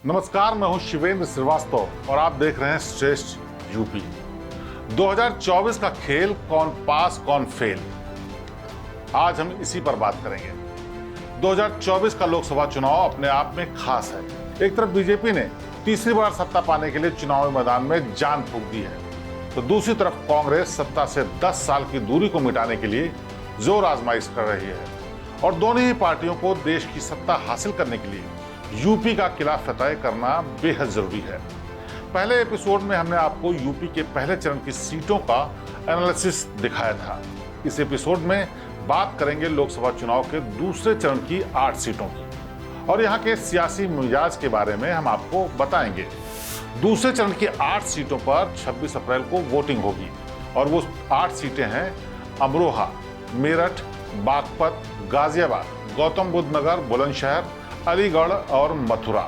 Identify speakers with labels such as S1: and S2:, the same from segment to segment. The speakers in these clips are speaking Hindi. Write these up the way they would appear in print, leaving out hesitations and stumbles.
S1: नमस्कार, मैं हूं शिवेंद्र श्रीवास्तव और आप देख रहे हैं श्रेष्ठ यूपी। 2024 का खेल कौन पास कौन फेल, आज हम इसी पर बात करेंगे। 2024 का लोकसभा चुनाव अपने आप में खास है। एक तरफ बीजेपी ने तीसरी बार सत्ता पाने के लिए चुनावी मैदान में जान फूंक दी है, तो दूसरी तरफ कांग्रेस सत्ता से 10 साल की दूरी को मिटाने के लिए जोर आजमाइश कर रही है और दोनों ही पार्टियों को देश की सत्ता हासिल करने के लिए यूपी का किला फतेह करना बेहद जरूरी है। पहले एपिसोड में हमने आपको यूपी के पहले चरण की सीटों का एनालिसिस दिखाया था। इस एपिसोड में बात करेंगे लोकसभा चुनाव के दूसरे चरण की 8 सीटों की और यहाँ के सियासी मिजाज के बारे में हम आपको बताएंगे। दूसरे चरण की 8 सीटों पर 26 अप्रैल को वोटिंग होगी और वो 8 सीटें हैं अमरोहा, मेरठ, बागपत, गाजियाबाद, गौतम बुद्ध नगर, बुलंदशहर, अलीगढ़ और मथुरा।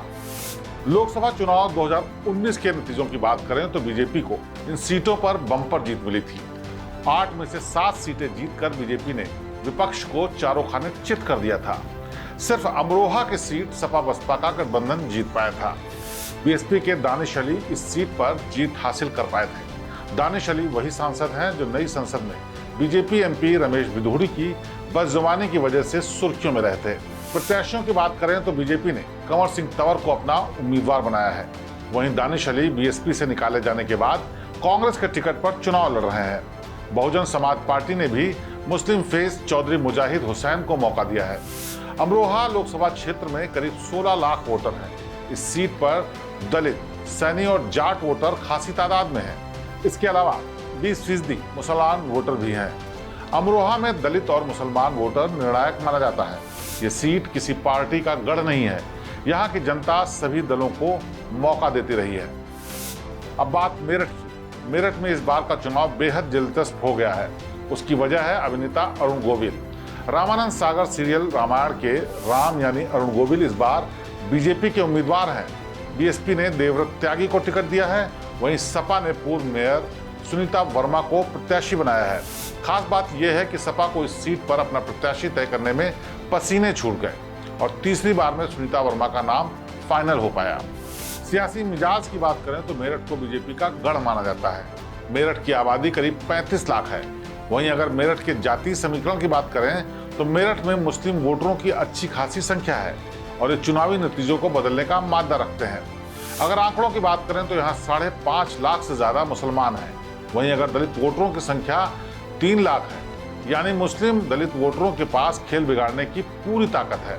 S1: लोकसभा चुनाव 2019 के नतीजों की बात करें तो बीजेपी को इन सीटों पर बम्पर जीत मिली थी। 8 में से 7 सीटें जीतकर बीजेपी ने विपक्ष को चारों खाने चित कर दिया था। सिर्फ अमरोहा की सीट सपा बसपा का गठबंधन जीत पाया था। बीएसपी के दानिश अली इस सीट पर जीत हासिल कर पाए थे। दानिश अली वही सांसद हैं जो नई संसद में बीजेपी एमपी रमेश भिदोड़ी की बदजुबानी की वजह से सुर्खियों में रहे थे। प्रत्याशियों की बात करें तो बीजेपी ने कंवर सिंह तंवर को अपना उम्मीदवार बनाया है। वहीं दानिश अली बीएसपी से निकाले जाने के बाद कांग्रेस के टिकट पर चुनाव लड़ रहे हैं। बहुजन समाज पार्टी ने भी मुस्लिम फेस चौधरी मुजाहिद हुसैन को मौका दिया है। अमरोहा लोकसभा क्षेत्र में करीब 16 लाख वोटर हैं। इस सीट पर दलित, सैनी और जाट वोटर खासी तादाद में हैं। इसके अलावा 20% मुसलमान वोटर भी हैं। अमरोहा में दलित और मुसलमान वोटर निर्णायक माना जाता है। ये सीट किसी पार्टी का गढ़ नहीं है। यहाँ की जनता सभी दलों को मौका देती रही है। अब बात मेरठ की। मेरठ में इस बार का चुनाव बेहद दिलचस्प हो गया है। उसकी वजह है अभिनेता अरुण गोविल। रामानंद सागर सीरियल रामायण के राम यानी अरुण गोविल इस बार बीजेपी के उम्मीदवार हैं। बीएसपी ने देवव्रत त्यागी को टिकट दिया है, वहीं सपा ने पूर्व मेयर सुनीता वर्मा को प्रत्याशी बनाया है। खास बात यह है कि सपा को इस सीट पर अपना प्रत्याशी तय करने में पसीने छूट गए और तीसरी बार में सुनीता वर्मा का नाम फाइनल हो पाया। सियासी मिजाज की बात करें तो मेरठ को बीजेपी का गढ़ माना जाता है। मेरठ की आबादी करीब 35 लाख है। वहीं अगर मेरठ के जातीय समीकरण की बात करें तो मेरठ में मुस्लिम वोटरों की अच्छी खासी संख्या है और ये चुनावी नतीजों को बदलने का मादा रखते हैं। अगर आंकड़ों की बात करें तो यहाँ 5.5 लाख से ज्यादा मुसलमान हैं। वहीं अगर दलित वोटरों की संख्या 3 लाख है, यानी मुस्लिम दलित वोटरों के पास खेल बिगाड़ने की पूरी ताकत है।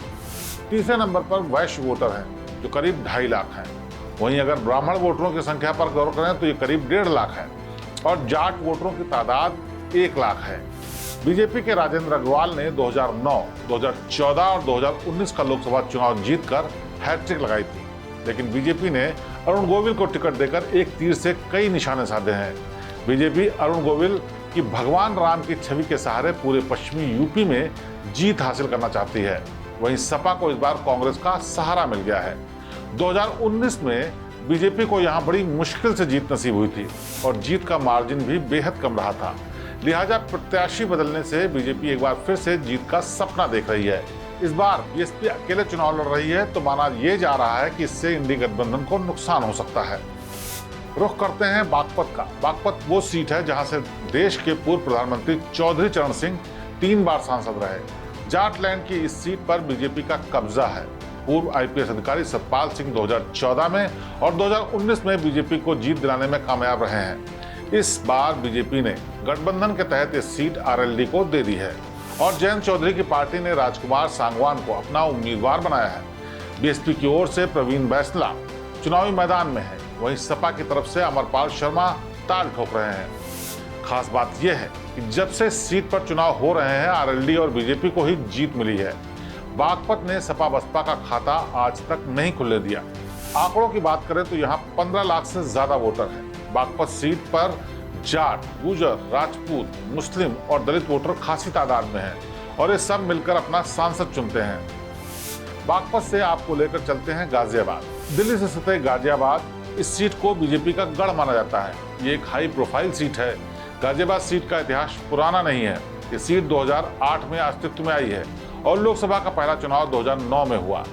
S1: तीसरे नंबर पर वैश्य वोटर हैं जो करीब 2.5 लाख हैं। वहीं अगर ब्राह्मण वोटरों की संख्या पर गौर करें तो ये करीब 1.5 लाख है और जाट वोटरों की तादाद 1 लाख है। बीजेपी के राजेंद्र अग्रवाल ने 2009, 2014 और 2019 का लोकसभा चुनाव जीतकर हैट्रिक लगाई थी, लेकिन बीजेपी ने अरुण गोविल को टिकट देकर एक तीर से कई निशाने साधे हैं। बीजेपी अरुण गोविल कि भगवान राम की छवि के सहारे पूरे पश्चिमी यूपी में जीत हासिल करना चाहती है। वहीं सपा को इस बार कांग्रेस का सहारा मिल गया है। 2019 में बीजेपी को यहां बड़ी मुश्किल से जीत नसीब हुई थी और जीत का मार्जिन भी बेहद कम रहा था। लिहाजा प्रत्याशी बदलने से बीजेपी एक बार फिर से जीत का सपना देख रही है। इस बार बीएसपी अकेले चुनाव लड़ रही है तो माना यह जा रहा है कि इससे इंडी गठबंधन को नुकसान हो सकता है। रुख करते हैं बागपत का। बागपत वो सीट है जहां से देश के पूर्व प्रधानमंत्री चौधरी चरण सिंह 3 बार सांसद रहे। जाटलैंड की इस सीट पर बीजेपी का कब्जा है। पूर्व आईपीएस अधिकारी सतपाल सिंह 2014 में और 2019 में बीजेपी को जीत दिलाने में कामयाब रहे हैं। इस बार बीजेपी ने गठबंधन के तहत इस सीट आरएलडी को दे दी है और जयंत चौधरी की पार्टी ने राजकुमार सांगवान को अपना उम्मीदवार बनाया है। बीएसपी की ओर से प्रवीण बैसला चुनावी मैदान में है। वहीं सपा की तरफ से अमरपाल शर्मा ताल ठोक रहे हैं। खास बात यह है कि जब से सीट पर चुनाव हो रहे हैं आरएलडी और बीजेपी को ही जीत मिली है। बागपत ने सपा बसपा का खाता आज तक नहीं खुलने दिया। आंकड़ों की बात करें तो यहाँ 15 लाख से ज्यादा वोटर हैं। बागपत सीट पर जाट, गुजर, राजपूत, मुस्लिम और दलित वोटर खासी तादाद में हैं और ये सब मिलकर अपना सांसद चुनते हैं। बागपत से आपको लेकर चलते हैं गाजियाबाद। दिल्ली से सटे गाजियाबाद इस सीट को बीजेपी का गढ़ माना जाता है। ये एक हाई प्रोफाइल सीट है। गाजियाबाद सीट का इतिहास पुराना नहीं है। ये सीट 2008 में अस्तित्व में आई है और लोकसभा का पहला चुनाव 2009 में हुआ।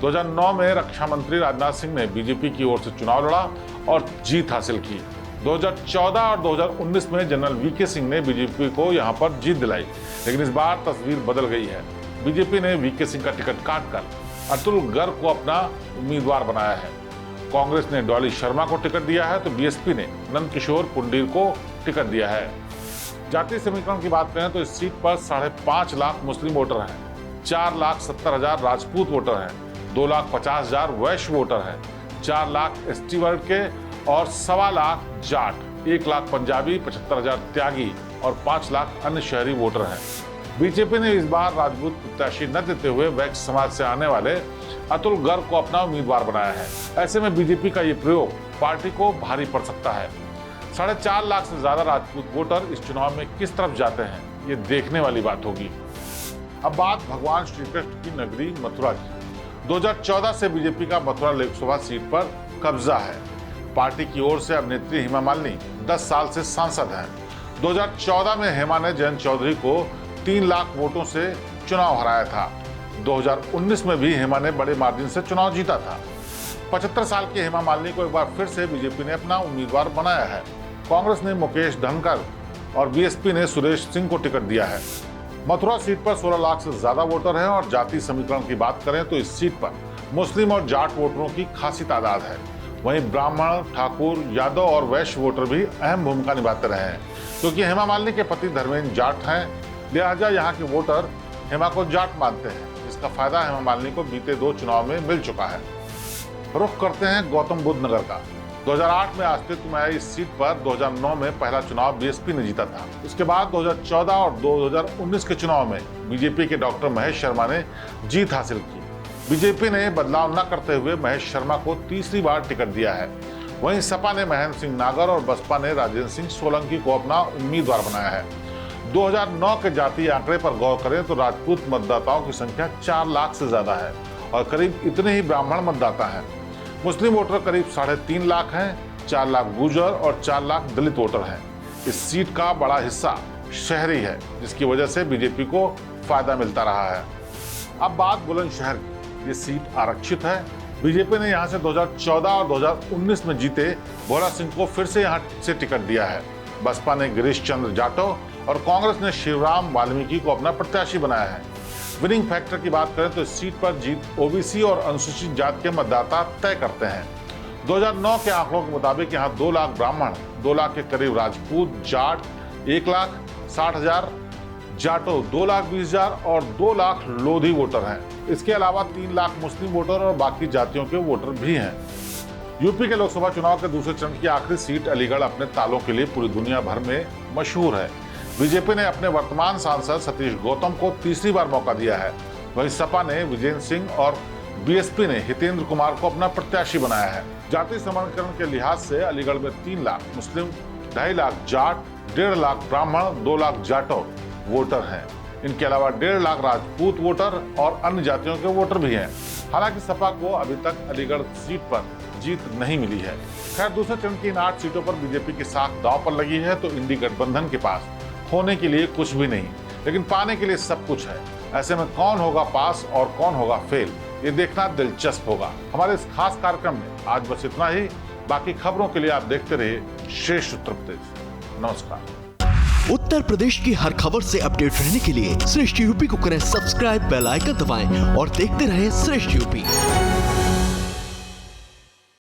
S1: 2009 में रक्षा मंत्री राजनाथ सिंह ने बीजेपी की ओर से चुनाव लड़ा और जीत हासिल की। 2014 और 2019 में जनरल वीके सिंह ने बीजेपी को यहां पर जीत दिलाई, लेकिन इस बार तस्वीर बदल गई है। बीजेपी ने वीके सिंह का टिकट काटकर अतुल गर्ग को अपना उम्मीदवार बनाया है। कांग्रेस ने डॉली शर्मा को टिकट दिया है तो बीएसपी ने नंदकिशोर पुंडीर को टिकट दिया है। जातीय समीकरण की बात करें तो इस सीट पर 5.5 लाख मुस्लिम वोटर हैं, 4,70,000 राजपूत वोटर हैं, 2,50,000 वैश्य वोटर हैं, 4 लाख एसटी वर्ग के और 1.25 लाख जाट, 1 लाख पंजाबी, 75,000 त्यागी और 5 लाख अन्य शहरी वोटर हैं। बीजेपी ने इस बार राजपूत प्रत्याशी न देते हुए वैश्य समाज से आने वाले अतुल गर्ग को अपना उम्मीदवार बनाया है। ऐसे में बीजेपी का ये प्रयोग पार्टी को भारी पड़ सकता है। 4.5 लाख से ज्यादा राजपूत वोटर इस चुनाव में किस तरफ जाते हैं, ये देखने वाली बात होगी। अब बात भगवान श्री कृष्ण की नगरी मथुरा की। 2014 से बीजेपी का मथुरा लोकसभा सीट पर कब्जा है। पार्टी की ओर से अभिनेत्री हेमा मालिनी 10 साल से सांसद हैं। 2014 में हेमा ने जयंत चौधरी को 3 लाख वोटों से चुनाव हराया था। 2019 में भी हेमा ने बड़े मार्जिन से चुनाव जीता था। 75 साल की हेमा मालिनी को एक बार फिर से बीजेपी ने अपना उम्मीदवार बनाया है। कांग्रेस ने मुकेश धनखड़ और बीएसपी ने सुरेश सिंह को टिकट दिया है। मथुरा सीट पर 16 लाख से ज्यादा वोटर हैं और जातीय समीकरण की बात करें तो इस सीट पर मुस्लिम और जाट वोटरों की खासी तादाद है। वहीं ब्राह्मण, ठाकुर, यादव और वैश्य वोटर भी अहम भूमिका निभाते रहे हैं। क्योंकि हेमा मालिनी के पति धर्मेंद्र जाट हैं, लिहाजा यहाँ के वोटर हेमा को जाट मानते हैं, जिसका फायदा हेमा मालिनी को बीते 2 चुनाव में मिल चुका है। रुख करते हैं गौतम बुद्ध नगर का। 2008 में अस्तित्व में आई इस सीट पर 2009 में पहला चुनाव बीएसपी ने जीता था। उसके बाद 2014 और 2019 के चुनाव में बीजेपी के डॉक्टर महेश शर्मा ने जीत हासिल की। बीजेपी ने बदलाव न करते हुए महेश शर्मा को तीसरी बार टिकट दिया है। वहीं सपा ने महेंद्र सिंह नागर और बसपा ने राजेंद्र सिंह सोलंकी को अपना उम्मीदवार बनाया है। 2009 के जातीय आंकड़े पर गौर करें तो राजपूत मतदाताओं की संख्या 4 लाख से ज्यादा है और करीब इतने ही ब्राह्मण मतदाता हैं। मुस्लिम वोटर करीब 3.5 लाख हैं, 4 लाख गुर्जर और 4 लाख दलित वोटर हैं। इस सीट का बड़ा हिस्सा शहरी है, जिसकी वजह से बीजेपी को फायदा मिलता रहा है। अब बात बुलंदशहर की। ये सीट आरक्षित है। बीजेपी ने यहां से 2014 और 2019 में जीते भोला सिंह को फिर से यहां से टिकट दिया है। बसपा ने गिरीश चंद्र जाटव और कांग्रेस ने शिवराम वाल्मीकि को अपना प्रत्याशी बनाया है। विनिंग फैक्टर की बात करें तो इस सीट पर जीत ओबीसी और अनुसूचित जाति के मतदाता तय करते हैं। 2009 के आंकड़ों के मुताबिक यहाँ 2 लाख ब्राह्मण, 2 लाख के करीब राजपूत, जाट, 1,60,000 जाटो, 2,20,000 और 2 लाख लोधी वोटर हैं। इसके अलावा 3 लाख मुस्लिम वोटर और बाकी जातियों के वोटर भी हैं। यूपी के लोकसभा चुनाव के दूसरे चरण की आखिरी सीट अलीगढ़ अपने तालों के लिए पूरी दुनिया भर में मशहूर है। बीजेपी ने अपने वर्तमान सांसद सतीश गौतम को तीसरी बार मौका दिया है। वहीं सपा ने विजेंद्र सिंह और बीएसपी ने हितेंद्र कुमार को अपना प्रत्याशी बनाया है। जातीय समीकरण के लिहाज से अलीगढ़ में 3 लाख मुस्लिम, 2.5 लाख जाट, 1.5 लाख ब्राह्मण, 2 लाख जाटो वोटर हैं। इनके अलावा 1.5 लाख राजपूत वोटर और अन्य जातियों के वोटर भी हैं। हालांकि सपा को अभी तक अलीगढ़ सीट पर जीत नहीं मिली है। खैर, दूसरे चरण की इन 8 सीटों पर बीजेपी की साख दांव पर लगी है तो इंडी गठबंधन के पास होने के लिए कुछ भी नहीं, लेकिन पाने के लिए सब कुछ है। ऐसे में कौन होगा पास और कौन होगा फेल, ये देखना दिलचस्प होगा। हमारे इस खास कार्यक्रम में आज बस इतना ही। बाकी खबरों के लिए आप देखते रहिए श्रेष्ठ उत्तर प्रदेश। नमस्कार।
S2: उत्तर प्रदेश की हर खबर से अपडेट रहने के लिए श्रेष्ठ यूपी को करें सब्सक्राइब, बेल आइकन दबाएं और देखते रहें श्रेष्ठ यूपी।